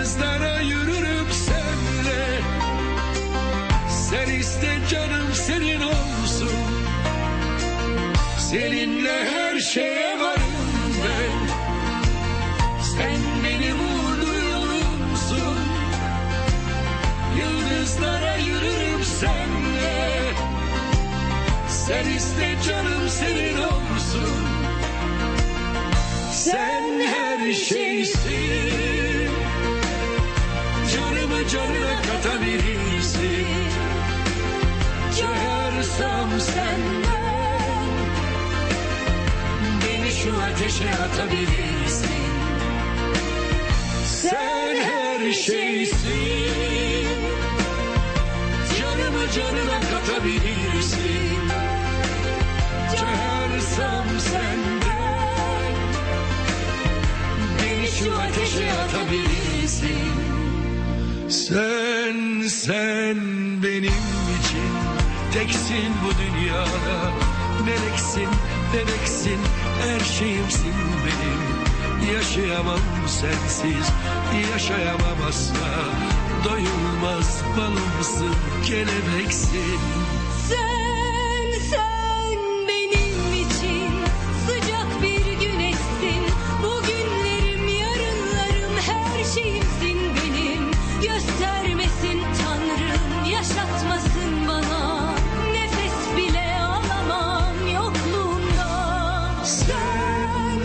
Yıldızlara yürürüm senle. Sen iste canım senin olsun. Seninle her şeye varım ben. Sen benim uğurlu yolumsun. Yıldızlara yürürüm senle. Sen iste canım senin olsun. Sen her şeysin. Canımı canına katabilirsin. Çağırsam senden beni şu ateşe atabilirsin. Sen her şeysin. Canımı canına katabilirsin. Çağırsam senden beni şu ateşe atabilirsin. Sen benim için teksin bu dünyada. Meleksin, bebeksin, her şeyimsin benim. Yaşayamam sensiz, yaşayamam asla. Doyulmaz balımsın, kelebeksin. Sen benim için sıcak bir güneşsin. Bugünlerim, yarınlarım, her şeyimsin benim. Göstermesin Tanrım, yaşatmasın bana. Nefes bile alamam yokluğunda. Sen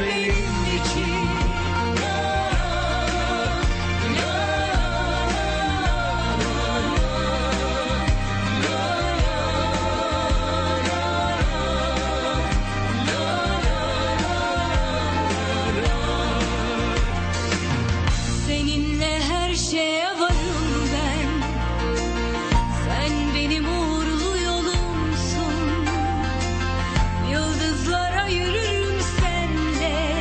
benim için. Seninle her şeye varım ben. Sen benim uğurlu yolumsun. Yıldızlara yürürüm senle.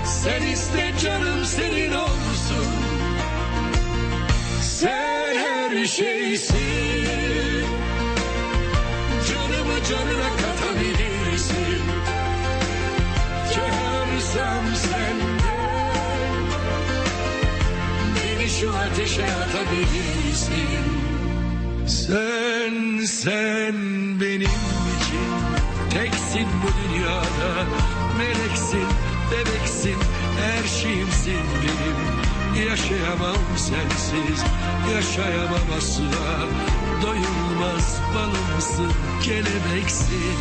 Sen iste canım senin olsun. Sen her şeysin. Canımı canına katabilirsin. Çağırsam senden beni şu ateşe atabilirsin. Sen benim için teksin bu dünyada. Meleksin, bebeksin, her şeyimsin benim. Yaşayamam sensiz, yaşayamam asla. Doyulmaz balımsın, kelebeksin.